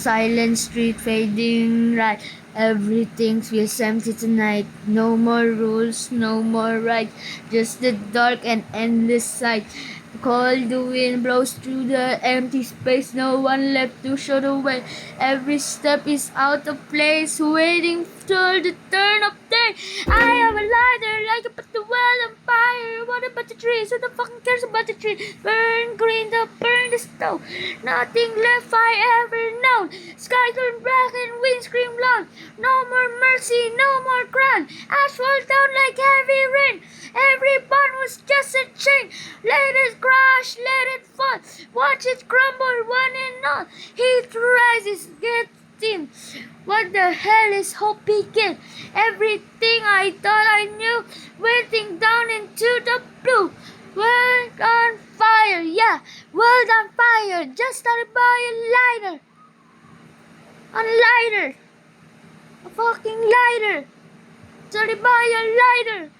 silent street fading right. Everything feels empty tonight. No more rules, no more rights. Just the dark and endless sight. Cold wind blows through the empty space. No one left to show the way. Every step is out of place, waiting for the turn of day. I am a lighter, like a put the world on fire. What about the trees? Who the fucking cares about the trees? Burn green, the burn the stone. Nothing left I ever known. Sky turned black and wind screamed loud. No more mercy, no more crown. Ash falls down like heavy rain. Every bond was just a chain. Let it crash, let it fall. Watch it crumble, one and all. Heat rises, gets dim. What the hell is hope begin? Everything I thought I knew, waiting down into the blue. World on fire, yeah, world on fire. Just started by a lighter. A lighter. A fucking lighter. Started by a lighter.